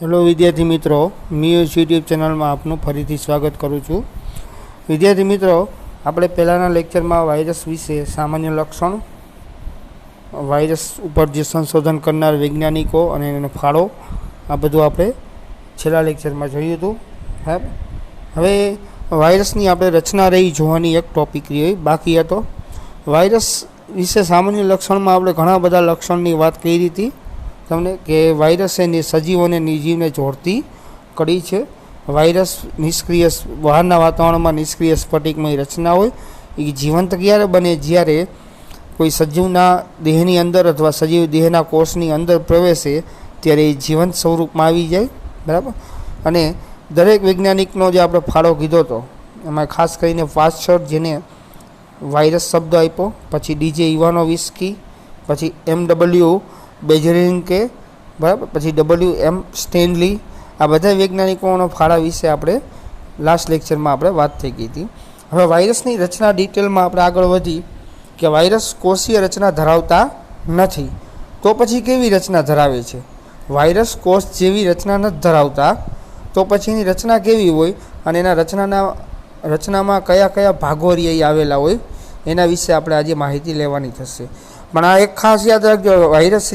Hello વિદ્યાર્થી મિત્રો, muse YouTube ચેનલમાં આપનું ફરીથી સ્વાગત કરું છું. વિદ્યાર્થી મિત્રો, આપણે પહેલાંના લેક્ચરમાં વાયરસ વિશે સામાન્ય લક્ષણ, વાયરસ ઉપર જે સંશોધન કરનાર વૈજ્ઞાનિકો અને એનો ફાળો, આ બધું આપણે છેલ્લા લેક્ચરમાં જોયું હતું. હવે વાયરસની આપણે રચના રહી જોવાની એક ટોપિક રહી બાકી હતો. વાયરસ વિશે સામાન્ય લક્ષણમાં આપણે ઘણા બધા લક્ષણની વાત કરી હતી તમને, કે વાયરસ એ સજીવોને નિર્જીવને જોડતી કડી છે. વાયરસ નિષ્ક્રિય બહારના વાતાવરણમાં નિષ્ક્રિય સ્ફટિકમય રચના હોય. એ જીવંત ક્યારે બને? જ્યારે કોઈ સજીવના દેહની અંદર અથવા સજીવ દેહના કોષની અંદર પ્રવેશે ત્યારે એ જીવંત સ્વરૂપમાં આવી જાય. બરાબર. અને દરેક વૈજ્ઞાનિકનો જે આપણે ફાળો કીધો હતો એમાં ખાસ કરીને પાસ્ચર, જેને વાયરસ શબ્દ આપ્યો, પછી ડીજે ઇવાનોવિસ્કી, પછી MW બેજેરિન્કે, બરાબર, પછી WM સ્ટેનલી, આ બધા વૈજ્ઞાનિકોનો ફાળા વિશે આપણે લાસ્ટ લેક્ચરમાં આપણે વાત થઈ ગઈ હતી. હવે વાયરસની રચના ડિટેલમાં આપણે આગળ વધી કે વાયરસ કોષીય રચના ધરાવતા નથી. તો પછી કેવી રચના ધરાવે છે? વાયરસ કોષ જેવી રચના નથી ધરાવતા, તો પછી એની રચના કેવી હોય અને એના રચનામાં કયા કયા ભાગો આવેલા હોય એના વિશે આપણે આજે માહિતી લેવાની થશે. પણ આ એક ખાસ યાદ રાખજો, વાયરસ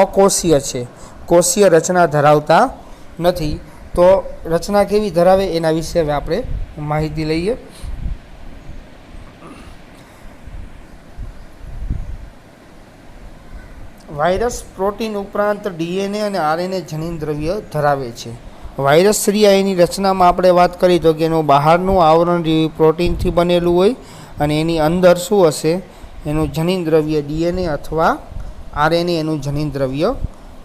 અકોષીય છે, કોષીય રચના ધરાવતા નથી. તો રચના કેવી ધરાવે એના વિશે હવે આપણે માહિતી લઈએ. વાયરસ પ્રોટીન ઉપરાંત DNA અને RNA જનીન દ્રવ્ય ધરાવે છે. વાયરસ એની રચનામાં આપણે વાત કરી તો કે એનું બહારનું આવરણ પ્રોટીનથી બનેલું હોય અને એની અંદર શું હશે? એનું જનીન દ્રવ્ય DNA અથવા RNA એનું જનીન દ્રવ્ય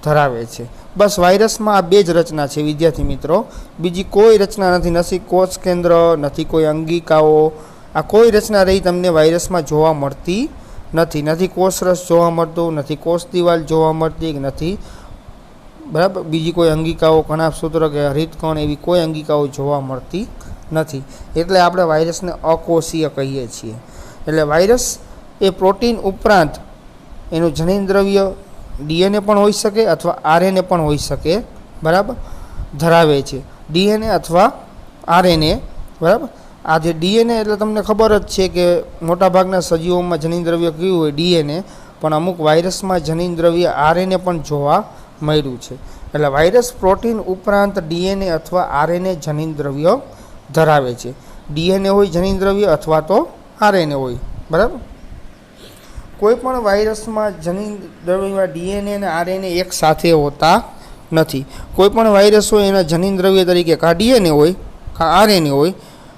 ધરાવે છે. બસ વાયરસમાં આ બે જ રચના છે વિદ્યાર્થી મિત્રો, બીજી કોઈ રચના નથી. નથી કોષ કેન્દ્ર, નથી કોઈ અંગિકાઓ, આ કોઈ રચના રહી તમને વાયરસમાં જોવા મળતી નથી. નથી કોષરસ જોવા મળતું, નથી કોષ દિવાલ જોવા મળતી, નથી બરાબર બીજી કોઈ અંગિકાઓ, કણાભસૂત્ર કે હરિતકણ એવી કોઈ અંગિકાઓ જોવા મળતી નથી. એટલે આપણે વાયરસને અકોષીય કહીએ છીએ. એટલે વાયરસ એ પ્રોટીન ઉપરાંત એનું જનીન દ્રવ્ય DNA પણ હોઈ શકે અથવા RNA પણ હોઈ શકે, બરાબર, ધરાવે છે. DNA અથવા RNA, બરાબર. આ જે DNA એટલે તમને ખબર જ છે કે મોટાભાગના સજીવોમાં જનીન દ્રવ્ય કયું હોય? DNA. પણ અમુક વાયરસમાં જનીન દ્રવ્ય RNA પણ જોવા મળ્યું છે. એટલે વાયરસ પ્રોટીન ઉપરાંત DNA અથવા RNA જનીન દ્રવ્ય ધરાવે છે. DNA હોય જનીન દ્રવ્ય અથવા તો RNA હોય, બરાબર. કોઈ પણ વાયરસમાં જનીન દ્રવ્યમાં DNA અને RNA એક સાથે હોતા નથી. કોઈ પણ વાયરસ હોય એના જનીન દ્રવ્ય તરીકે કાં DNA હોય કાં RNA હોય,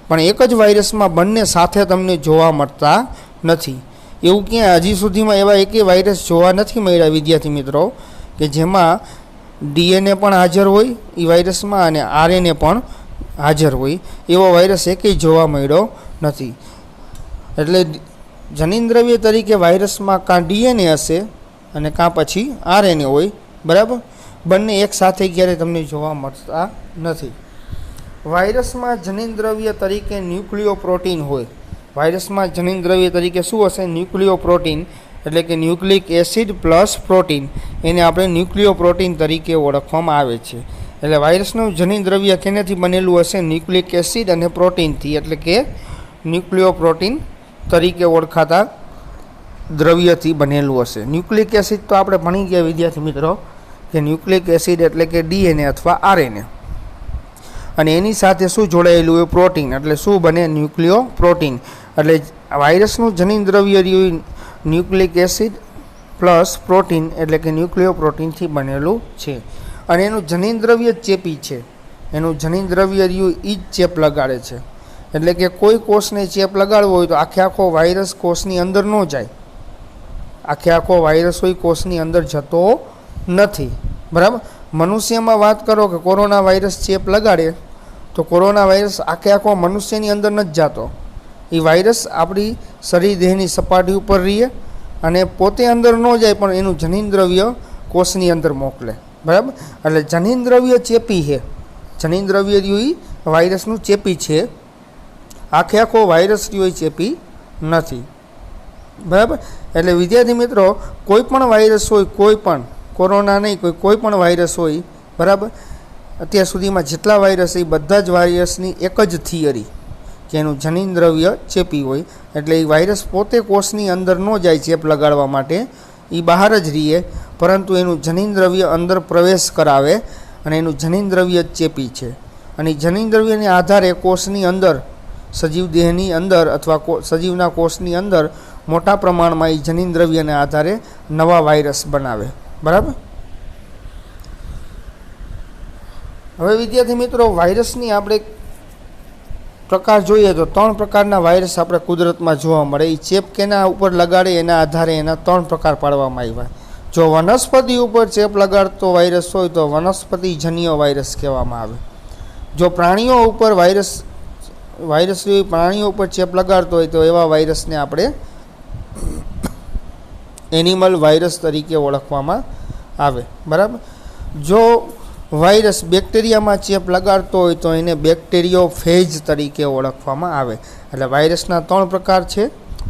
પણ એક જ વાયરસમાં બંને સાથે તમને જોવા મળતા નથી. એવું ક્યાં હજી સુધીમાં એવા એકે વાયરસ જોવા નથી મળ્યા વિદ્યાર્થી મિત્રો કે જેમાં DNA પણ હાજર હોય એ વાયરસમાં અને RNA પણ હાજર હોય. એવો વાયરસ એકેય જોવા મળ્યો નથી. એટલે જનીન દ્રવ્ય તરીકે વાયરસમાં કાં DNA હશે અને કાં પછી RNA હોય, બરાબર. બંને એક સાથે ક્યારે તમને જોવા મળતા નથી. વાયરસમાં જનીન દ્રવ્ય તરીકે ન્યુક્લિયો પ્રોટીન હોય. વાયરસમાં જનીન દ્રવ્ય તરીકે શું હશે? ન્યુક્લિયો પ્રોટીન, એટલે કે ન્યુક્લિક એસિડ પ્લસ પ્રોટીન, એને આપણે ન્યુક્લિયો પ્રોટીન તરીકે ઓળખવામાં આવે છે. એટલે વાયરસનું જનીન દ્રવ્ય કેનાથી બનેલું હશે? ન્યુક્લિક એસિડ અને પ્રોટીનથી, એટલે કે ન્યુક્લિયો પ્રોટીન તરીકે ઓળખાતા દ્રવ્યથી બનેલું હશે. ન્યુક્લિક એસિડ તો આપણે ભણી ગયા વિદ્યાર્થી મિત્રો કે ન્યુક્લિક એસિડ એટલે કે DNA અથવા RNA, અને એની સાથે શું જોડાયેલું હોય? પ્રોટીન. એટલે શું બને? Nucleo protein. એટલે વાયરસનું જનીન દ્રવ્ય રહ્યું ન્યુક્લિક એસિડ પ્લસ પ્રોટીન, એટલે કે ન્યુક્લિયો પ્રોટીનથી બનેલું છે. અને એનું જનીન દ્રવ્ય ચેપી છે. એનું જનીન દ્રવ્ય રહ્યું એ જ ચેપ લગાડે છે. એટલે કે કોઈ કોષને ચેપ લગાડવો હોય તો આખો વાયરસ કોષની અંદર ન જાય. આખો વાયરસ હોય કોષની અંદર જતો નથી, બરાબર. મનુષ્યમાં વાત કરો કે કોરોના વાયરસ ચેપ લગાડે તો કોરોના વાયરસ આખો મનુષ્યની અંદર નથી જતો. એ વાયરસ આપણી શરીર દેહની સપાટી ઉપર રહીએ અને પોતે અંદર ન જાય, પણ એનું જનીન દ્રવ્ય કોષની અંદર મોકલે, બરાબર. એટલે જનીન દ્રવ્ય ચેપી છે. જનીન દ્રવ્ય રહ્યું વાયરસનું ચેપી છે. આખો વાયરસ રહ્યો ચેપી નથી, બરાબર. એટલે વિદ્યાર્થી મિત્રો, કોઈ પણ વાયરસ હોય, કોઈ પણ કોરોના નહીં, કોઈ પણ વાયરસ હોય, બરાબર, અત્યાર સુધીમાં જેટલા વાયરસ એ બધા જ વાયરસની એક જ થિયરી કે એનું જનીન દ્રવ્ય ચેપી હોય, એટલે એ વાયરસ પોતે કોષની અંદર ન જાય ચેપ લગાડવા માટે, એ બહાર જ રહીએ, પરંતુ એનું જનીન દ્રવ્ય અંદર પ્રવેશ કરાવે અને એનું જનીન દ્રવ્ય જ ચેપી છે. અને જનીન દ્રવ્યને આધારે કોષની અંદર, સજીવ દેહની અંદર અથવા સજીવના કોષની અંદર મોટા પ્રમાણમાં એ જનીન દ્રવ્યને આધારે નવા વાયરસ બનાવે. બરાબર. હવે વિદ્યાર્થી મિત્રો, વાયરસની આપણે પ્રકાર જોઈએ તો 3 પ્રકારના વાયરસ આપણે કુદરતમાં જોવા મળે. એ ચેપ કેના ઉપર લગાડે એના આધારે એના 3 પ્રકાર પાડવામાં આવ્યા. જો વનસ્પતિ ઉપર ચેપ લગાડતો વાયરસ હોય તો વનસ્પતિજન્ય વાયરસ કહેવામાં આવે. જો પ્રાણીઓ ઉપર વાયરસ પ્રાણીઓ ઉપર ચેપ લગાડતો હોય તો એવા વાયરસને આપણે એનિમલ વાયરસ તરીકે ઓળખવામાં આવે. બરાબર. જો વાયરસ બેક્ટેરિયામાં ચેપ લગાડતો હોય તો એને બેક્ટેરિયોફેજ તરીકે ઓળખવામાં આવે. એટલે વાયરસના 3 પ્રકાર છે.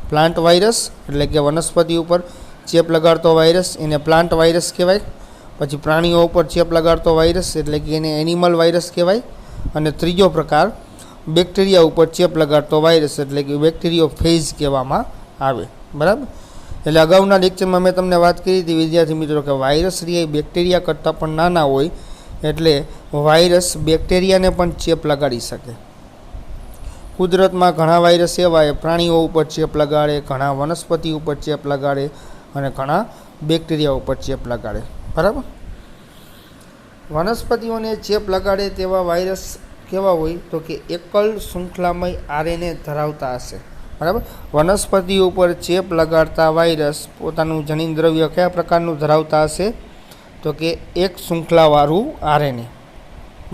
પ્લાન્ટ વાયરસ એટલે કે વનસ્પતિ ઉપર ચેપ લગાડતો વાયરસ, એને પ્લાન્ટ વાયરસ કહેવાય. પછી પ્રાણીઓ ઉપર ચેપ લગાડતો વાયરસ એટલે કે એને એનિમલ વાયરસ કહેવાય. અને ત્રીજો પ્રકાર બેક્ટેરિયા ઉપર ચેપ લગાડતો વાયરસ એટલે કે બેક્ટેરિયોફેજ કહેવામાં આવે. બરાબર. એટલે અગાઉના લેક્ચરમાં મેં તમને વાત કરી હતી વિદ્યાર્થી મિત્રો કે વાયરસ એ બેક્ટેરિયા કરતાં પણ નાના હોય, એટલે વાયરસ બેક્ટેરિયાને પણ ચેપ લગાડી શકે. કુદરતમાં ઘણા વાયરસ એવા પ્રાણીઓ ઉપર ચેપ લગાડે, ઘણા વનસ્પતિ ઉપર ચેપ લગાડે અને ઘણા બેક્ટેરિયા ઉપર ચેપ લગાડે. બરાબર. વનસ્પતિઓને ચેપ લગાડે તેવા વાયરસ કેવા હોય તો કે એકલ શૃંખલામય આરએનએ ધરાવતા હશે. બરાબર. વનસ્પતિ ઉપર ચેપ લગાડતા વાયરસ પોતાનું જનીન દ્રવ્ય કયા પ્રકારનું ધરાવતા હશે તો કે એક શૃંખલાવાળું આરએનએ.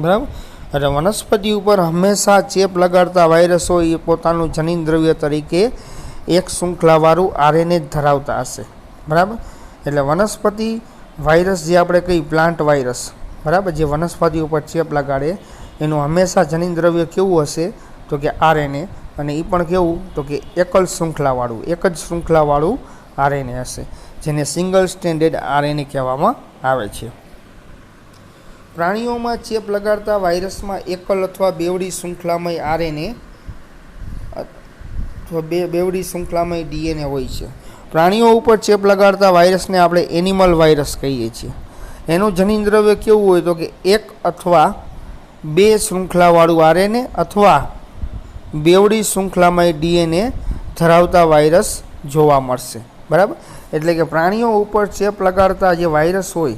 બરાબર. એટલે વનસ્પતિ ઉપર હંમેશા ચેપ લગાડતા વાયરસો એ પોતાનું જનીન દ્રવ્ય તરીકે એક શૃંખલાવાળું આરએનએ જ ધરાવતા હશે. બરાબર. એટલે વનસ્પતિ વાયરસ જે આપણે કહી પ્લાન્ટ વાયરસ, બરાબર, જે વનસ્પતિ ઉપર ચેપ લગાડે એનું હંમેશા જનીન દ્રવ્ય કેવું હશે તો કે આરએનએ, અને એ પણ કેવું તો કે એકલ શૃંખલાવાળું, એક જ શૃંખલાવાળું આરએનએ હશે, જેને સિંગલ સ્ટેન્ડર્ડ આરએનએ કહેવામાં આવે છે. પ્રાણીઓમાં ચેપ લગાડતા વાયરસમાં એકલ અથવા બેવડી શૃંખલામય આરએનએ અથવા બેવડી શૃંખલામય ડીએનએ હોય છે. પ્રાણીઓ ઉપર ચેપ લગાડતા વાયરસને આપણે એનિમલ વાયરસ કહીએ છીએ. એનું જનીન દ્રવ્ય કેવું હોય તો કે એક અથવા બે શૃંખલાવાળું આરએનએ અથવા બેવડી શૃંખલામય ડીએનએ ધરાવતા વાયરસ જોવા મળશે. બરાબર. એટલે કે પ્રાણીઓ ઉપર ચેપ લગાડતા જે વાયરસ હોય,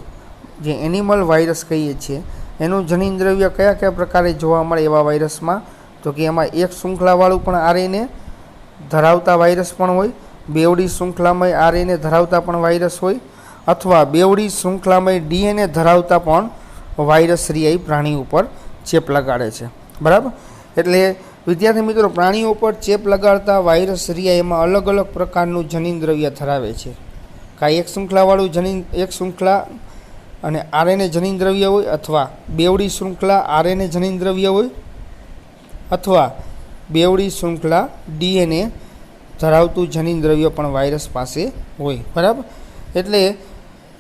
જે એનિમલ વાયરસ કહીએ છીએ, એનું જનીન દ્રવ્ય કયા કયા પ્રકારે જોવા મળે એવા વાયરસમાં તો કે એમાં એક શૃંખલાવાળું પણ આરએનએ ધરાવતા વાયરસ પણ હોય, બેવડી શૃંખલામય આરએનએ ધરાવતા પણ વાયરસ હોય, અથવા બેવડી શૃંખલામય ડીએનએ ધરાવતા પણ વાયરસ રિયાઈ પ્રાણી ઉપર ચેપ લગાડે છે. બરાબર. એટલે વિદ્યાર્થી મિત્રો, પ્રાણીઓ ઉપર ચેપ લગાડતા વાયરસ રિયા એમાં અલગ અલગ પ્રકારનું જનીન દ્રવ્ય ધરાવે છે. કાંઈ એક શૃંખલાવાળું એક શૃંખલા અને આરએનએ જનીન દ્રવ્ય હોય, અથવા બેવડી શૃંખલા આરએનએ જનીન દ્રવ્ય હોય, અથવા બેવડી શૃંખલા ડીએનએ ધરાવતું જનીન દ્રવ્ય પણ વાયરસ પાસે હોય. બરાબર. એટલે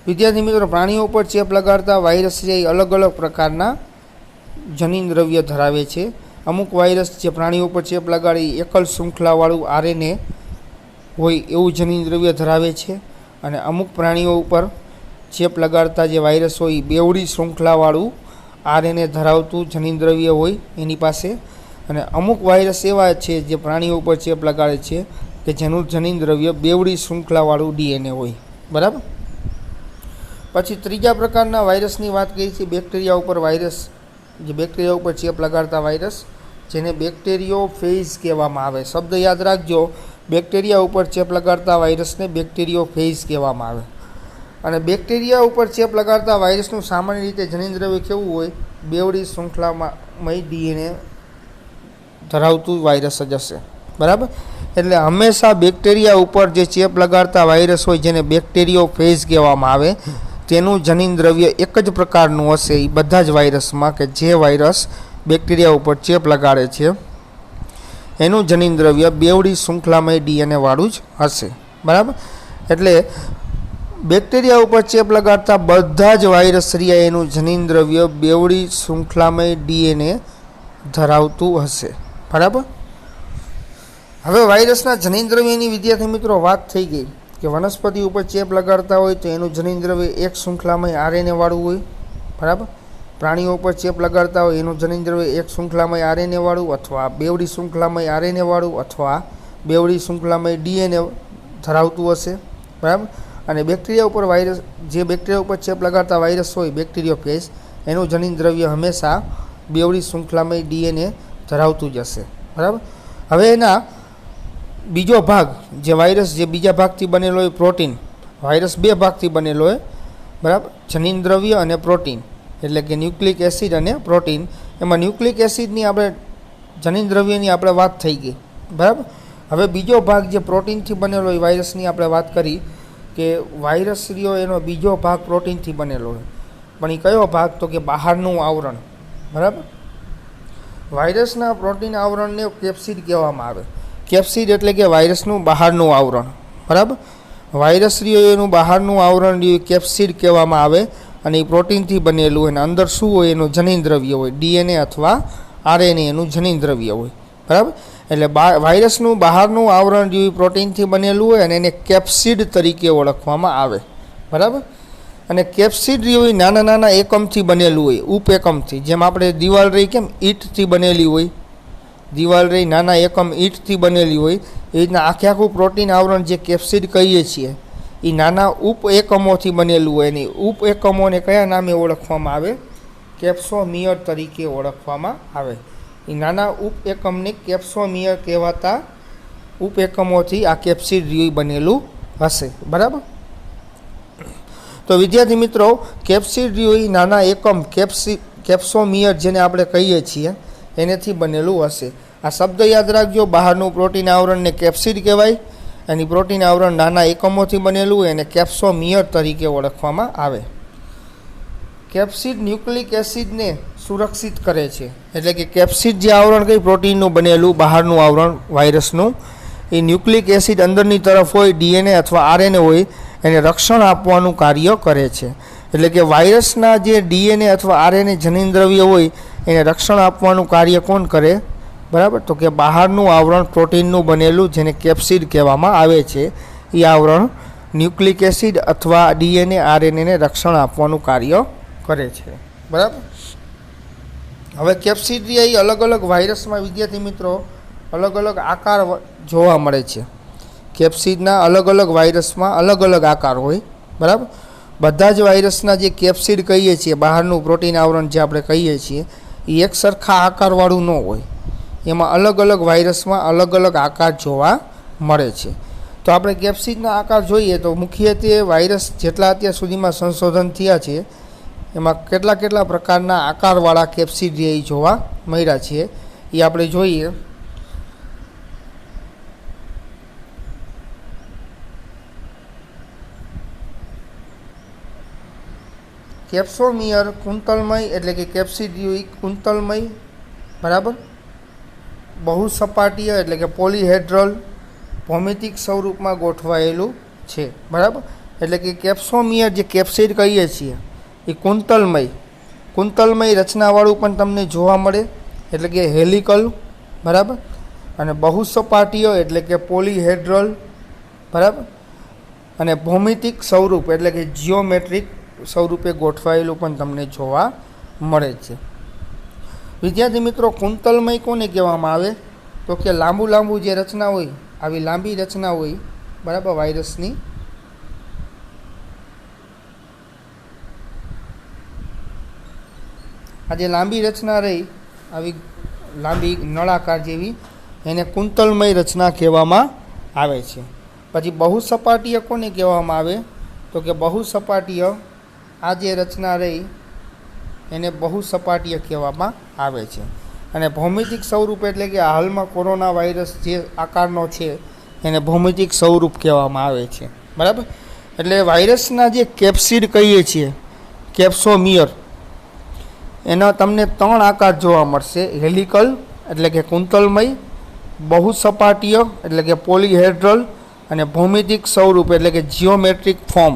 વિદ્યાર્થી મિત્રો, પ્રાણીઓ ઉપર ચેપ લગાડતા વાયરસ છે એ અલગ અલગ પ્રકારના જનીન દ્રવ્ય ધરાવે છે. અમુક વાયરસ જે પ્રાણીઓ ઉપર ચેપ લગાડી એકલ શૃંખલાવાળું આરએનએ હોય એવું જનીન દ્રવ્ય ધરાવે છે, અને અમુક પ્રાણીઓ ઉપર ચેપ લગાડતા જે વાયરસ હોય બેવડી શૃંખલાવાળું આરએનએ ધરાવતું જનીન દ્રવ્ય હોય એની પાસે, અને અમુક વાયરસ એવા છે જે પ્રાણીઓ ઉપર ચેપ લગાડે છે કે જેનું જનીન દ્રવ્ય બેવડી શૃંખલાવાળું ડીએનએ હોય. બરાબર. પછી ત્રીજા પ્રકારના વાયરસની વાત કરી છે બેક્ટેરિયા ઉપર વાયરસ, જે બેક્ટેરિયા ઉપર ચેપ લગાડતા વાયરસ, જેને બેક્ટેરિયોફેજ કહેવામાં આવે. શબ્દ યાદ રાખજો, બેક્ટેરિયા ઉપર ચેપ લગાડતા વાયરસને બેક્ટેરિયોફેજ કહેવામાં આવે. અને બેક્ટેરિયા ઉપર ચેપ લગાડતા વાયરસનું સામાન્ય રીતે જનીન દ્રવ્ય કેવું હોય, બેવડી શૃંખલામય ડીએનએ ધરાવતું વાયરસ જ હશે. બરાબર. એટલે હંમેશા બેક્ટેરિયા ઉપર જે ચેપ લગાડતા વાયરસ હોય જેને બેક્ટેરિયોફેજ કહેવામાં આવે તેનું જનીન દ્રવ્ય એક જ પ્રકારનું હશે એ બધા જ વાયરસમાં, કે જે વાયરસ બેક્ટેરિયા ઉપર ચેપ લગાડે છે એનું જનીન દ્રવ્ય બેવડી શૃંખલામય ડીએનએ વાળું જ હશે. બરાબર. એટલે બેક્ટેરિયા ઉપર ચેપ લગાડતા બધા જ વાયરસ સિવાય એનું જનીનદ્રવ્ય બેવડી શૃંખલામય ડીએનએ ધરાવતું હશે. બરાબર. હવે વાયરસના જનીનદ્રવ્યની વિદ્યાર્થી મિત્રો વાત થઈ ગઈ કે વનસ્પતિ ઉપર ચેપ લગાડતા હોય તો એનું જનીનદ્રવ્ય એક શૃંખલામય આરએનએ વાળું હોય. બરાબર. પ્રાણીઓ ઉપર ચેપ લગાડતા હોય એનું જનીનદ્રવ્ય એક શૃંખલામય આરએનએ વાળું અથવા બેવડી શૃંખલામય આરએનએ વાળું અથવા બેવડી શૃંખલામય ડીએનએ ધરાવતું હશે. બરાબર. અને બેક્ટેરિયા ઉપર વાયરસ, જે બેક્ટેરિયા ઉપર ચેપ લગાડતા વાયરસ હોય બેક્ટેરિયોફેજ, એનું જનીનદ્રવ્ય હંમેશા બેવડી શૃંખલામય ડીએનએ ધરાવતું જ હશે. બરાબર. હવે એના બીજો ભાગ, જે વાયરસ જે બીજા ભાગથી બનેલો હોય પ્રોટીન, વાયરસ બે ભાગથી બનેલો હોય. બરાબર. જનીનદ્રવ્ય અને પ્રોટીન, એટલે કે ન્યુક્લિક એસિડ અને પ્રોટીન. એમાં ન્યુક્લિક એસિડની આપણે જનીનદ્રવ્યની આપણે વાત થઈ ગઈ. બરાબર. હવે બીજો ભાગ જે પ્રોટીનથી બનેલો હોય વાયરસની આપણે વાત કરી કે વાયરસ રહ્યો એનો બીજો ભાગ પ્રોટીનથી બનેલો હોય. પણ એ કયો ભાગ? તો કે બહારનું આવરણ. બરાબર. વાયરસના પ્રોટીન આવરણને કેપ્સિડ કહેવામાં આવે. કેપ્સિડ એટલે કે વાયરસનું બહારનું આવરણ. બરાબર. વાયરસ રહ્યો એનું બહારનું આવરણ રહ્યું કેપ્સિડ કહેવામાં આવે અને એ પ્રોટીનથી બનેલું હોય. અને અંદર શું હોય? એનું જનીનદ્રવ્ય હોય, ડીએનએ અથવા આરએનએ એનું જનીનદ્રવ્ય હોય. બરાબર. એટલે વાયરસનું બહારનું આવરણ જેવી પ્રોટીનથી બનેલું હોય અને એને કેપ્સિડ તરીકે ઓળખવામાં આવે. બરાબર. અને કેપ્સિડ જેવી નાના નાના એકમથી બનેલું હોય, ઉપએકમથી. જેમ આપણે દિવાલ રહી કેમ ઈંટથી બનેલી હોય, દિવાલ રહી નાના એકમ ઈંટથી બનેલી હોય, એ રીતના આખે આખું પ્રોટીન આવરણ જે કેપ્સિડ કહીએ છીએ એ નાના ઉપએકમોથી બનેલું હોય. એની ઉપએકમોને કયા નામે ઓળખવામાં આવે? કેપ્સોમિયર તરીકે ઓળખવામાં આવે. એ નાના ઉપએકમને કેપ્સોમિયર કહેવાતા ઉપએકમોથી આ કેપ્સિડ બનેલું હશે. બરાબર. તો વિદ્યાર્થી મિત્રો, કેપ્સિડ એ નાના એકમ કેપ્સોમિયર જેને આપણે કહીએ છીએ એનેથી બનેલું હશે. આ શબ્દ યાદ રાખજો. બહારનું પ્રોટીન આવરણને કેપ્સિડ કહેવાય. એની પ્રોટીન આવરણ નાના એકમોથી બનેલું હોય અને કેપ્સોમિયર તરીકે ઓળખવામાં આવે. કેપ્સિડ ન્યુક્લિક એસિડને સુરક્ષિત કરે છે. એટલે કે કેપ્સિડ જે આવરણ કઈ પ્રોટીનનું બનેલું બહારનું આવરણ વાયરસનું, એ ન્યુક્લિક એસિડ અંદરની તરફ હોય, ડીએનએ અથવા આરએનએ હોય, એને રક્ષણ આપવાનું કાર્ય કરે છે. એટલે કે વાયરસના જે ડીએનએ અથવા આરએનએ જનીનદ્રવ્ય હોય એને રક્ષણ આપવાનું કાર્ય કોણ કરે? બરાબર. તો કે બહારનું આવરણ પ્રોટીનનું બનેલું જેને કેપ્સિડ કહેવામાં આવે છે, એ આવરણ ન્યુક્લિક એસિડ અથવા ડીએનએ આરએનએને રક્ષણ આપવાનું કાર્ય કરે છે. બરાબર. હવે કેપ્સિડ એ અલગ અલગ વાયરસમાં વિદ્યાર્થી મિત્રો અલગ અલગ આકાર જોવા મળે છે. કેપ્સિડના અલગ અલગ વાયરસમાં અલગ અલગ આકાર હોય. બરાબર. બધા જ વાયરસના જે કેપ્સિડ કહીએ છીએ, બહારનું પ્રોટીન આવરણ જે આપણે કહીએ છીએ, એ એક સરખા આકારવાળું ન હોય. એમાં અલગ અલગ વાયરસમાં અલગ અલગ આકાર જોવા મળે છે. તો આપણે કેપ્સિડના આકાર જોઈએ તો મુખ્યત્વે વાયરસ જેટલા અત્યાર સુધીમાં સંશોધન થયા છે એમાં કેટલા કેટલા પ્રકારના આકારવાળા કેપ્સિડ એ જોવા મળ્યા છે એ આપણે જોઈએ. કેપ્સોમિયર કુંતલમય એટલે કે કેપ્સિડ્યુઇક કુંતલમય. બરાબર. બહુસપાટીય એટલે કે પોલીહેડ્રલ ભૌમિતિક સ્વરૂપમાં ગોઠવાયેલું છે. બરાબર. એટલે કે કેપ્સોમિયર જે કેપ્સિડ કહીએ છીએ એ કુંતલમય રચનાવાળું પણ તમને જોવા મળે, એટલે કે હેલિકલ. બરાબર. અને બહુસપાટીય એટલે કે પોલીહેડ્રલ. બરાબર. અને ભૌમિતિક સ્વરૂપ એટલે કે જિયોમેટ્રિક સ્વરૂપે ગોઠવાયેલું પણ તમને જોવા મળે છે. વિદ્યાર્થી મિત્રો, કુંતલમય કોને કહેવામાં આવે? તો કે લાંબુ લાંબુ જે રચના હોય, આવી લાંબી રચના હોય. બરાબર. વાયરસની આ જે લાંબી રચના રહી, આવી લાંબી નળાકાર જેવી, એને કુંતલમય રચના કહેવામાં આવે છે. પછી બહુસપાટીય કોને કહેવામાં આવે? તો કે બહુસપાટીય આ જે રચના રહી એને બહુસપાટીય કહેવામાં આવે છે. અને ભૌમિતિક સ્વરૂપ એટલે કે હાલમાં કોરોના વાયરસ જે આકારનો છે એને ભૌમિતિક સ્વરૂપ કહેવામાં આવે છે. બરાબર. એટલે વાયરસના જે કેપ્સિડ કહીએ છીએ, કેપ્સોમિયર, એના તમને 3 આકાર જોવા મળશે. હેલિકલ એટલે કે કુંતલમય, બહુસપાટીય એટલે કે પોલીહેડ્રલ, અને ભૌમિતિક સ્વરૂપ એટલે કે જિયોમેટ્રિક ફોર્મ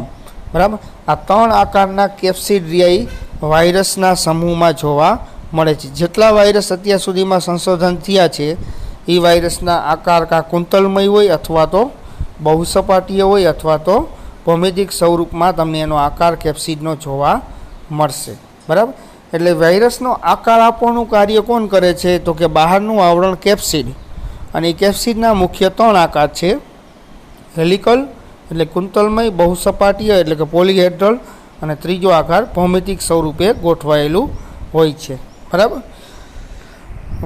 બરાબર. આ 3 આકારના કેપ્સિડિયાઈ વાયરસના સમૂહમાં જોવા મળે છે. જેટલા વાયરસ અત્યાર સુધીમાં સંશોધન થયા છે એ વાયરસના આકાર કાં કુંતલમય હોય અથવા તો બહુસપાટીય હોય અથવા તો ભૌમિતિક સ્વરૂપમાં તમને એનો આકાર કેપ્સિડનો જોવા મળશે. બરાબર. એટલે વાયરસનો આકાર આપવાનું કાર્ય કોણ કરે છે? તો કે બહારનું આવરણ કેપ્સિડ. અને એ કેપ્સિડના મુખ્ય 3 આકાર છે: હેલિકલ એટલે કુંતલમય, બહુસપાટીય એટલે કે પોલીહેડ્રલ, અને ત્રીજો આકાર ભૌમિતિક સ્વરૂપે ગોઠવાયેલું હોય છે. બરાબર.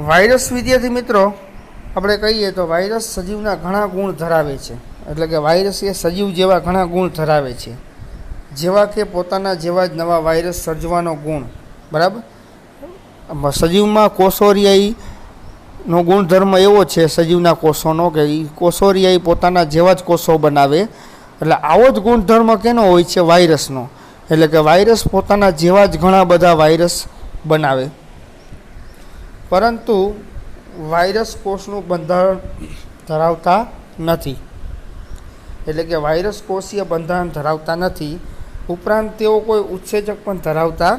વાયરસ વિદ્યાર્થી મિત્રો આપણે કહીએ તો વાયરસ સજીવના ઘણા ગુણ ધરાવે છે. એટલે કે વાયરસ એ સજીવ જેવા ઘણા ગુણ ધરાવે છે, જેવા કે પોતાના જેવા જ નવા વાયરસ સર્જવાનો ગુણ. બરાબર. સજીવમાં કોષોરિયાઈનો ગુણધર્મ એવો છે સજીવના કોષોનો કે એ કોષોરિયાઈ પોતાના જેવા જ કોષો બનાવે. એટલે આવો જ ગુણધર્મ કેનો હોય છે? વાયરસનો. એટલે કે વાયરસ પોતાના જેવા જ ઘણા બધા વાયરસ બનાવે. પરંતુ વાયરસ કોષનું બંધારણ ધરાવતા નથી. એટલે કે વાયરસ કોષીય બંધારણ ધરાવતા નથી. ઉપરાંત તેઓ કોઈ ઉત્સેચક પણ ધરાવતા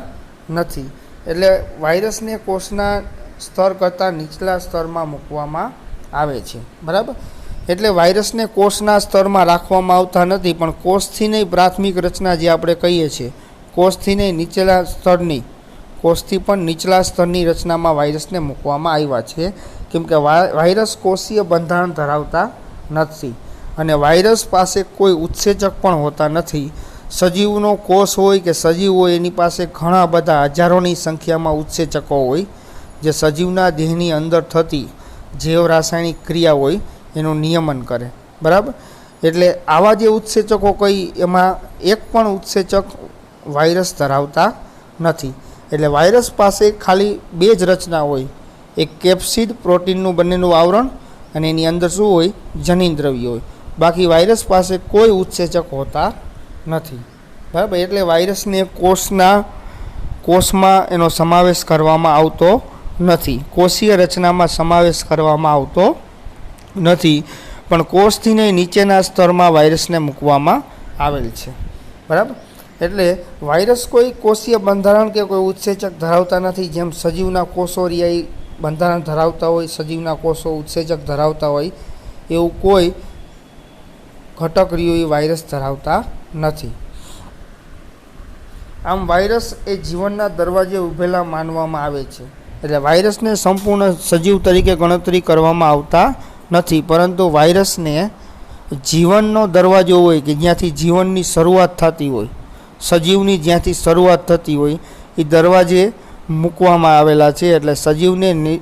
નથી. એટલે વાયરસને કોષના સ્તર કરતાં નીચલા સ્તરમાં મૂકવામાં આવે છે. બરાબર. એટલે વાયરસને કોષના સ્તરમાં રાખવામાં આવતા નથી, પણ કોષથી નહીં પ્રાથમિક રચના જે આપણે કહીએ છીએ, કોષથી નહીં નીચલા સ્તરની, કોષથી પણ નીચલા સ્તરની રચનામાં વાયરસને મૂકવામાં આવ્યા છે. કેમ કે વાયરસ કોષીય બંધારણ ધરાવતા નથી અને વાયરસ પાસે કોઈ ઉત્સેચક પણ હોતા નથી. સજીવનો કોષ હોય કે સજીવ હોય એની પાસે ઘણા બધા હજારોની સંખ્યામાં ઉત્સેચકો હોય, જે સજીવના દેહની અંદર થતી જૈવ રાસાયણિક ક્રિયા હોય એનું નિયમન કરે. બરાબર. એટલે આવા જે ઉત્સેચકો કઈ એમાં એક પણ ઉત્સેચક વાયરસ ધરાવતા નથી. એટલે વાયરસ પાસે ખાલી 2 જ રચના હોય: એક કેપ્સિડ પ્રોટીનનું બનેલું આવરણ અને એની અંદર શું હોય? જનીન દ્રવ્ય હોય. બાકી વાયરસ પાસે કોઈ ઉત્સેચક હોતા નથી. બરાબર. એટલે વાયરસને કોષમાં એનો સમાવેશ કરવામાં આવતો નથી, કોષીય રચનામાં સમાવેશ કરવામાં આવતો નથી, પણ કોષથી નહીં નીચેના સ્તરમાં વાયરસને મૂકવામાં આવેલ છે. બરાબર. એટલે વાયરસ કોઈ કોષીય બંધારણ કે કોઈ ઉત્સેચક ધરાવતા નથી. જેમ સજીવના કોષોરિયાઈ બંધારણ ધરાવતા હોય, સજીવના કોષો ઉત્સેચક ધરાવતા હોય, એવું કોઈ ઘટકરીઓ વાયરસ ધરાવતા નથી. આમ વાયરસ એ જીવનના દરવાજે ઊભેલા માનવામાં આવે છે. એટલે વાયરસને સંપૂર્ણ સજીવ તરીકે ગણતરી કરવામાં આવતા નથી, પરંતુ વાયરસને જીવનનો દરવાજો હોય કે જ્યાંથી જીવનની શરૂઆત થતી હોય, સજીવની જ્યાંથી શરૂઆત થતી હોય એ દરવાજે મૂકવામાં આવેલા છે. એટલે સજીવને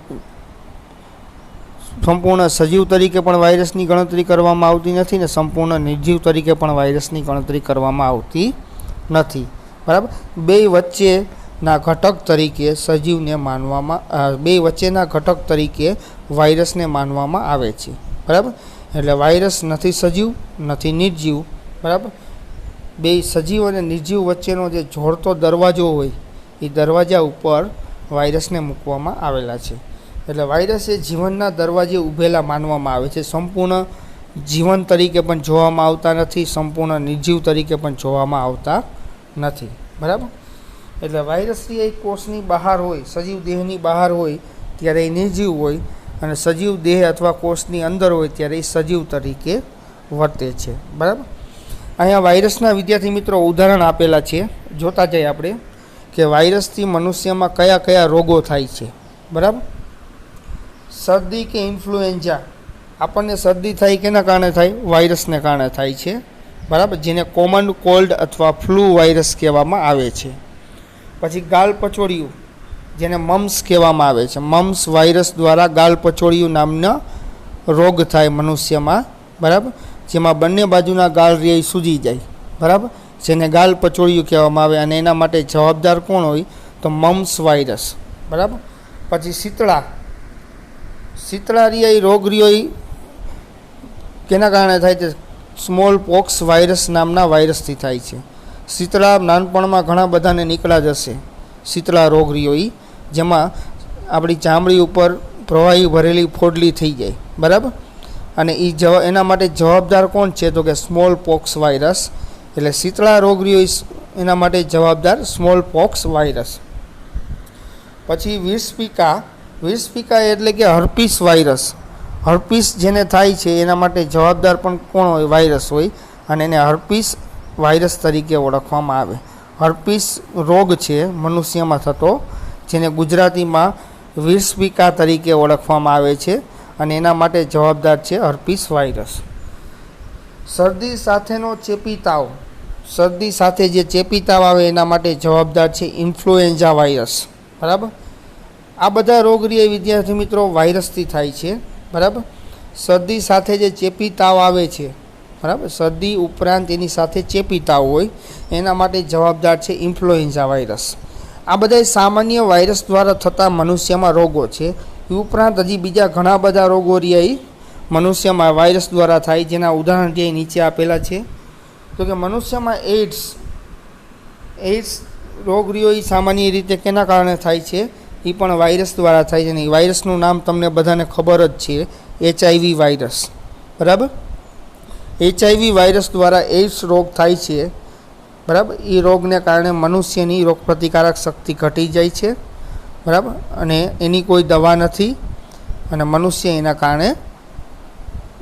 સંપૂર્ણ સજીવ તરીકે પણ વાયરસની ગણતરી કરવામાં આવતી નથી ને સંપૂર્ણ નિર્જીવ તરીકે પણ વાયરસની ગણતરી કરવામાં આવતી નથી. બરાબર. બે વચ્ચેના ઘટક તરીકે સજીવને માનવામાં, બે વચ્ચેના ઘટક તરીકે વાયરસને માનવામાં આવે છે. બરાબર. એટલે વાયરસ નથી સજીવ નથી નિર્જીવ. બરાબર. બે સજીવ અને નિર્જીવ વચ્ચેનો જે જોડતો દરવાજો હોય એ દરવાજા ઉપર વાયરસને મૂકવામાં આવેલા છે. એટલે વાયરસ એ જીવનના દરવાજે ઊભેલા માનવામાં આવે છે. સંપૂર્ણ જીવન તરીકે પણ જોવામાં આવતા નથી, સંપૂર્ણ નિર્જીવ તરીકે પણ જોવામાં આવતા નથી. બરાબર. એટલે વાયરસ એ કોષની બહાર હોય, સજીવ દેહની બહાર હોય ત્યારે એ નિર્જીવ હોય, અને સજીવ દેહ અથવા કોષની અંદર હોય ત્યારે એ સજીવ તરીકે વર્તે છે. બરાબર. અહીંયા વાયરસના વિદ્યાર્થી મિત્રો ઉદાહરણ આપેલા છે, જોતા જઈએ આપણે કે વાયરસથી મનુષ્યમાં કયા કયા રોગો થાય છે. બરાબર. શરદી કે ઇન્ફ્લુએન્ઝા, આપણને શરદી થાય કેના કારણે થાય? વાયરસને કારણે થાય છે. બરાબર. જેને કોમન કોલ્ડ અથવા ફ્લૂ વાયરસ કહેવામાં આવે છે. પછી ગાલપચોડિયું, જેને મમ્સ કહેવામાં આવે છે. મમ્સ વાયરસ દ્વારા ગાલપચોડિયું નામનો રોગ થાય મનુષ્યમાં. બરાબર. જેમાં બંને બાજુના ગાલ રે સૂજી જાય. બરાબર. જેને ગાલપચોડિયું કહેવામાં આવે, અને એના માટે જવાબદાર કોણ હોય? તો મમ્સ વાયરસ. બરાબર. પછી શીતળા રિયાઈ રોગ રિયોઈ કેના કારણે થાય છે? સ્મોલ પોક્સ વાયરસ નામના વાયરસથી થાય છે. શીતળા નાનપણમાં ઘણા બધાને નીકળ્યા જ હશે. શીતળા રોગ રિયોઈ, જેમાં આપણી ચામડી ઉપર પ્રવાહી ભરેલી ફોડલી થઈ જાય. બરાબર. અને એના માટે જવાબદાર કોણ છે? તો કે સ્મોલ પોક્સ વાયરસ. એટલે શીતળા રોગ રહ્યો એના માટે જવાબદાર સ્મોલ પોક્સ વાયરસ. પછી વિષપિકા એટલે કે હર્પીસ વાયરસ. હર્પીસ જેને થાય છે એના માટે જવાબદાર પણ કોણ હોય? વાયરસ હોય, અને એને હર્પીસ વાયરસ તરીકે ઓળખવામાં આવે. હર્પીસ રોગ છે મનુષ્યમાં થતો, જેને ગુજરાતીમાં વિષપિકા તરીકે ઓળખવામાં આવે છે, અને એના માટે જવાબદાર છે હર્પીસ વાયરસ. શરદી સાથેનો ચેપી તાવ. શરદી સાથે જે ચેપી તાવ આવે એના માટે જવાબદાર છે ઇન્ફ્લુએન્ઝા વાયરસ. બરાબર. આ બધા રોગ વિદ્યાર્થી મિત્રો વાયરસથી થાય છે. બરાબર. શરદી સાથે જે ચેપી તાવ આવે છે, બરાબર, શરદી ઉપરાંત એની સાથે ચેપી તાવ હોય એના માટે જવાબદાર છે ઇન્ફ્લુએન્ઝા વાયરસ. આ બધા સામાન્ય વાયરસ દ્વારા થતા મનુષ્યમાં રોગો છે. એ ઉપરાંત હજી બીજા ઘણા બધા રોગો મનુષ્યમાં વાયરસ દ્વારા થાય, જેના ઉદાહરણ જે નીચે આપેલા છે. તો કે મનુષ્યમાં એઇડ્સ રોગ એ સામાન્ય રીતે કેના કારણે થાય છે? એ પણ વાયરસ દ્વારા થાય છે. ને એ વાયરસનું નામ તમને બધાને ખબર જ છે, HIV વાયરસ. બરાબર. HIV વાયરસ દ્વારા એઇડ્સ રોગ થાય છે. બરાબર. એ રોગને કારણે મનુષ્યની રોગપ્રતિકારક શક્તિ ઘટી જાય છે. બરાબર. અને એની કોઈ દવા નથી, અને મનુષ્ય એના કારણે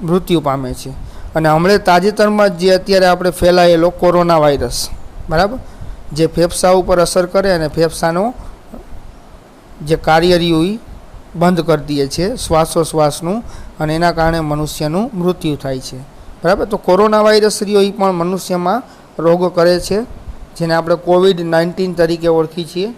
મૃત્યુ પામે છે. અને હમણાં તાજેતરમાં જે અત્યારે આપણે ફેલાયેલો કોરોના વાયરસ, બરાબર, જે ફેફસા ઉપર અસર કરે અને ફેફસાનો જે કાર્ય રહ્યું એ બંધ કરી દે છે શ્વાસોશ્વાસનું, અને એના કારણે મનુષ્યનું મૃત્યુ થાય છે. બરાબર. તો કોરોના વાયરસ રહ્યો એ પણ મનુષ્યમાં રોગ કરે છે, જેને આપણે COVID-19 તરીકે ઓળખી છીએ.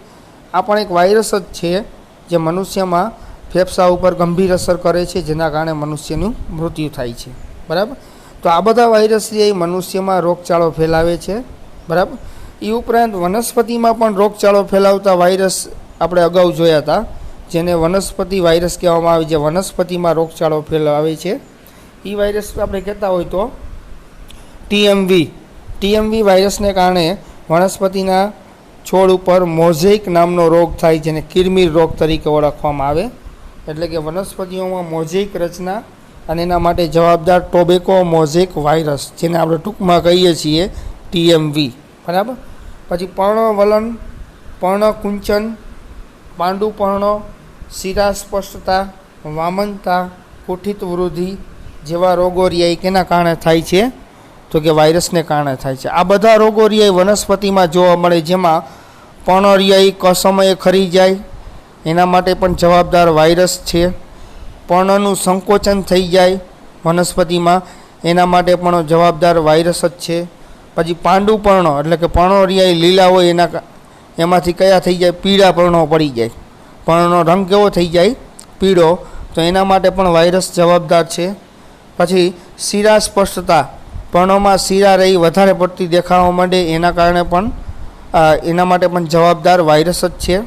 આ પણ એક વાયરસ જ છે જે મનુષ્યમાં ફેફસા ઉપર ગંભીર અસર કરે છે, જેના કારણે મનુષ્યનું મૃત્યુ થાય છે. બરાબર. તો આ બધા વાયરસ એ મનુષ્યમાં રોગચાળો ફેલાવે છે. બરાબર. એ ઉપરાંત વનસ્પતિમાં પણ રોગચાળો ફેલાવતા વાયરસ આપણે અગાઉ જોયા હતા, જેને વનસ્પતિ વાયરસ કહેવામાં આવે, જે વનસ્પતિમાં રોગચાળો ફેલાવે છે. એ વાયરસ આપણે કહેતા હોય તો TMV વાયરસને કારણે વનસ્પતિના છોડ ઉપર મોઝેઇક નામનો રોગ થાય, જેને કિરમીર રોગ તરીકે ઓળખવામાં આવે. એટલે કે વનસ્પતિઓમાં મોઝેઇક રચના, અને એના માટે જવાબદાર ટોબેકો મોઝેઇક વાયરસ, જેને આપણે ટૂંકમાં કહીએ છીએ TMV. બરાબર. પછી પર્ણવલન, પર્ણકુંચન, પાંડુપર્ણ, શિરા સ્પષ્ટતા, વામનતા, કુઠિત વૃદ્ધિ જેવા રોગો કેના કારણે થાય છે? તો કે વાયરસને કારણે થાય છે. આ બધા રોગો વનસ્પતિમાં જોવા મળે, જેમાં પર્ણ કસમયે ખરી જાય એના માટે પણ જવાબદાર વાયરસ છે. પર્ણનું સંકોચન થઈ જાય વનસ્પતિમાં, એના માટે પણ જવાબદાર વાયરસ જ છે. પછી પાંડુપર્ણ એટલે કે પર્ણો લીલા હોય એમાંથી કયા થઈ જાય? પીળા પર્ણો પડી જાય, પર્ણનો રંગ કેવો થઈ જાય? પીળો. તો એના માટે પણ વાયરસ જવાબદાર છે. પછી શિરા સ્પષ્ટતા, પર્ણોમાં શિરા વધારે પડતી દેખાવા માંડે એના કારણે પણ એના માટે પણ જવાબદાર વાયરસ જ છે.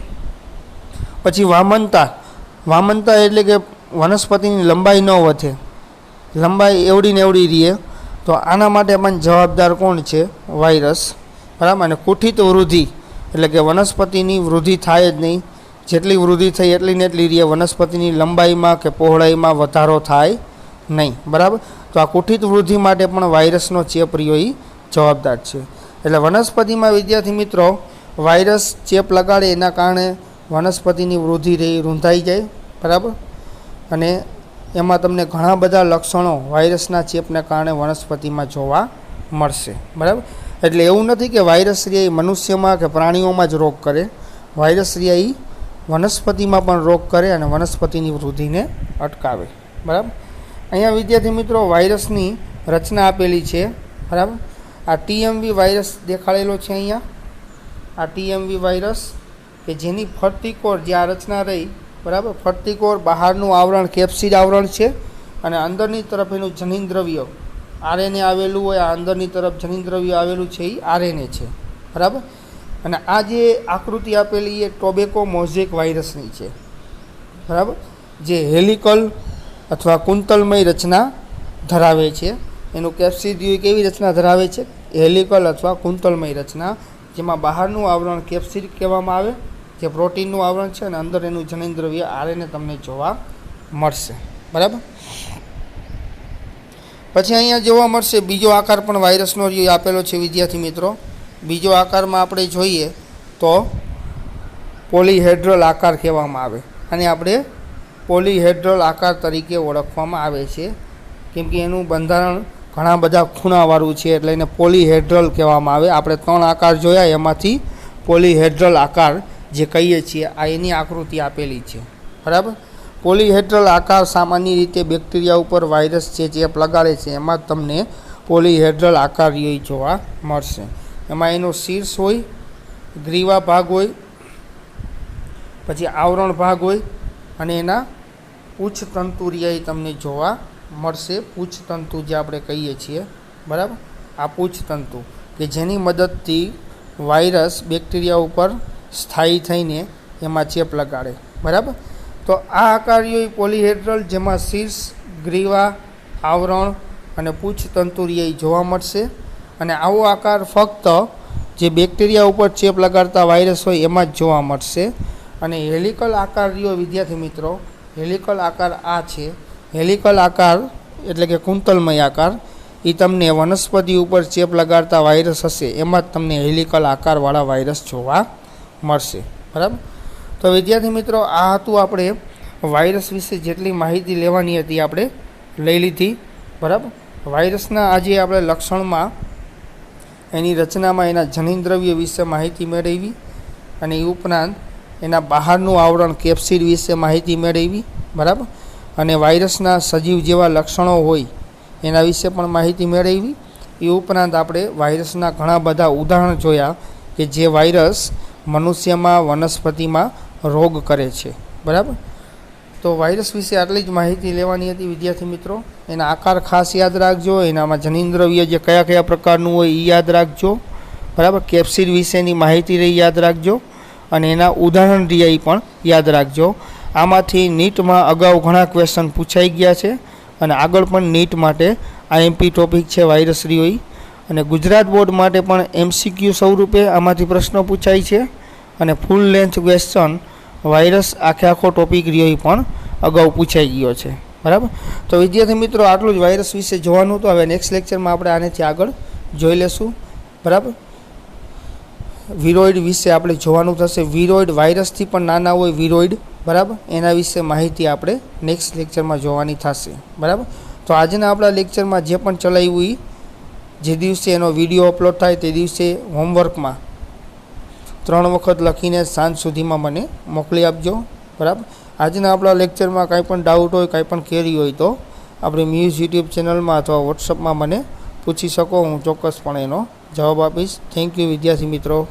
પછી વામનતા એટલે કે વનસ્પતિની લંબાઈ ન વધે, લંબાઈ એવડી ને એવડી રહે, તો આના માટે પણ જવાબદાર કોણ છે? વાયરસ. બરાબર. અને કુઠિત વૃદ્ધિ એટલે કે વનસ્પતિની વૃદ્ધિ થાય જ નહીં, જેટલી વૃદ્ધિ થઈ એટલી ને એટલી રહે, વનસ્પતિની લંબાઈમાં કે પહોળાઈમાં વધારો થાય નહીં. બરાબર. તો આ કુઠિત વૃદ્ધિ માટે પણ વાયરસનો ચેપ રહ્યો એ જવાબદાર છે. એટલે વનસ્પતિમાં વિદ્યાર્થી મિત્રો વાયરસ ચેપ લગાડે એના કારણે વનસ્પતિની વૃદ્ધિ રૂંધાઈ જાય. બરાબર. અને એમાં તમને ઘણા બધા લક્ષણો વાયરસના ચેપને કારણે વનસ્પતિમાં જોવા મળશે. બરાબર. એટલે એવું નથી કે વાયરસ એ મનુષ્યમાં કે પ્રાણીઓમાં જ રોગ કરે, વાયરસ એ વનસ્પતિમાં પણ રોગ કરે અને વનસ્પતિની વૃદ્ધિને અટકાવે. બરાબર. અહીંયા વિદ્યાર્થી મિત્રો વાયરસની રચના આપેલી છે. બરાબર. આ TMV વાયરસ દેખાડેલો છે અહીંયા. આ TMV વાયરસ કે જેની ફરતી કોર જે આ રચના રહી, બરાબર, ફરતી કોર બહારનું આવરણ કેપ્સિડ આવરણ છે, અને અંદરની તરફ એનું જનીન દ્રવ્ય RNA આવેલું હોય. આ અંદરની તરફ જનીન દ્રવ્ય આવેલું છે એ RNA છે. બરાબર. અને આ જે આકૃતિ આપેલી એ ટોબેકો મોઝેક વાયરસની છે. બરાબર. જે હેલિકલ અથવા કુંતલમય રચના ધરાવે છે. એનું કેપ્સિડિયું કેવી રચના ધરાવે છે? હેલિકલ અથવા કુંતલમય રચના, જેમાં બહારનું આવરણ કેપ્સિડ કહેવામાં આવે, જે પ્રોટીનનું આવરણ છે, અને અંદર એનું જનીન દ્રવ્ય RNA તમને જોવા મળશે. બરાબર. પછી અહીંયા જોવા મળશે બીજો આકાર પણ વાયરસનો આપેલો છે વિદ્યાર્થી મિત્રો. બીજો આકારમાં આપણે જોઈએ તો પોલીહેડ્રલ આકાર કહેવામાં આવે, અને આપણે પોલીહેડ્રલ આકાર તરીકે ઓળખવામાં આવે છે, કેમ કે એનું બંધારણ ઘણા બધા ખૂણાવાળું છે, એટલે એને પોલીહેડ્રલ કહેવામાં આવે. આપણે 3 આકાર જોયા, એમાંથી પોલીહેડ્રલ આકાર જે કહીએ છીએ આ એની આકૃતિ આપેલી છે, બરાબર. પોલીહેડ્રલ આકાર સામાન્ય રીતે બેક્ટેરિયા ઉપર વાયરસ જે ચેપ લગાડે છે એમાં તમને પોલીહેડ્રલ આકાર જોવા મળશે. એમાં એનો શીર્ષ હોય, ગ્રીવા ભાગ હોય, પછી આવરણ ભાગ હોય, અને એના પૂંછતંતુ તમને જોવા મળશે. પૂંછતંતુ જે આપણે કહીએ છીએ, બરાબર. આ પૂંછતંતુ કે જેની મદદથી વાયરસ બેક્ટેરિયા ઉપર સ્થાયી થઈને એમાં ચેપ લગાડે, બરાબર. તો આ આકાર પોલીહેડ્રલ, જેમાં શીર્ષ, ગ્રીવા, આવરણ અને પૂંછતંતુ જોવા મળશે. અને આવો આકાર ફક્ત જે બેક્ટેરિયા ઉપર ચેપ લગાડતા વાયરસ હોય એમાં જ જોવા મળશે. અને હેલિકલ આકાર વિદ્યાર્થી મિત્રો, હેલિકલ આકાર આ છે. હેલિકલ આકાર એટલે કે કુંતલમય આકાર, એ તમને વનસ્પતિ ઉપર ચેપ લગાડતા વાયરસ હશે એમાં જ તમને હેલિકલ આકારવાળા વાયરસ જોવા મળશે, બરાબર. તો વિદ્યાર્થી મિત્રો, આ હતું આપણે વાયરસ વિશે જેટલી માહિતી લેવાની હતી આપણે લઈ લીધી, બરાબર. વાયરસના આજે આપણે લક્ષણમાં, એની રચનામાં, એના જનીનદ્રવ્ય વિશે માહિતી મેળવી, અને એ ઉપરાંત એના બહારનું આવરણ કેપ્સિડ વિશે માહિતી મેળવી, બરાબર. અને વાયરસના સજીવ જેવા લક્ષણો હોય એના વિશે પણ માહિતી મેળવી. એ ઉપરાંત આપણે વાયરસના ઘણા બધા ઉદાહરણ જોયા કે જે વાયરસ મનુષ્યમાં, વનસ્પતિમાં રોગ કરે છે, બરાબર. તો વાયરસ વિશે આટલી જ માહિતી લેવાની હતી વિદ્યાર્થી મિત્રો. એના આકાર ખાસ યાદ રાખજો, એનામાં જનીનદ્રવ્ય જે કયા કયા પ્રકારનું હોય એ યાદ રાખજો, બરાબર. કેપ્સિડ વિશેની માહિતી રહી યાદ રાખજો, અને એના ઉદાહરણ રહ્યા પણ યાદ રાખજો. આમાંથી નીટમાં અગાઉ ઘણા ક્વેશ્ચન પૂછાઈ ગયા છે, અને આગળ પણ નીટ માટે આઈએમપી ટોપિક છે વાયરસ રીઓઈ, અને ગુજરાત બોર્ડ માટે પણ એમસીક્યુ સ્વરૂપે આમાંથી પ્રશ્નો પૂછાય છે, અને ફૂલ લેન્થ ક્વેશ્ચન વાયરસ આખો ટોપિક રહ્યો પણ અગાઉ પૂછાઈ ગયો છે, બરાબર. તો વિદ્યાર્થી મિત્રો, આટલું જ વાયરસ વિશે જોવાનું. તો હવે નેક્સ્ટ લેક્ચરમાં આપણે આનેથી આગળ જોઈ લેશું, બરાબર. વિરોઇડ વિશે આપણે જોવાનું થશે. વિરોઇડ વાયરસથી પણ નાના હોય વિરોઇડ, બરાબર. એના વિશે માહિતી આપણે નેક્સ્ટ લેક્ચરમાં જોવાની થશે, બરાબર. તો આજના આપણા લેક્ચરમાં જે પણ ચલાવ્યું એ જે દિવસે એનો વિડીયો અપલોડ થાય તે દિવસે હોમવર્કમાં 3 વખત લખીને સાંજ સુધીમાં મને મોકલી આપજો, બરાબર. આજના આપણા લેક્ચરમાં કાંઈ પણ ડાઉટ હોય, કાંઈ પણ ક્વેરી હોય તો આપણે મ્યુઝ યુટ્યુબ ચેનલમાં અથવા વોટ્સઅપમાં મને પૂછી શકો. હું ચોક્કસપણે એનો જવાબ આપીશ. થેન્ક યુ વિદ્યાર્થી મિત્રો.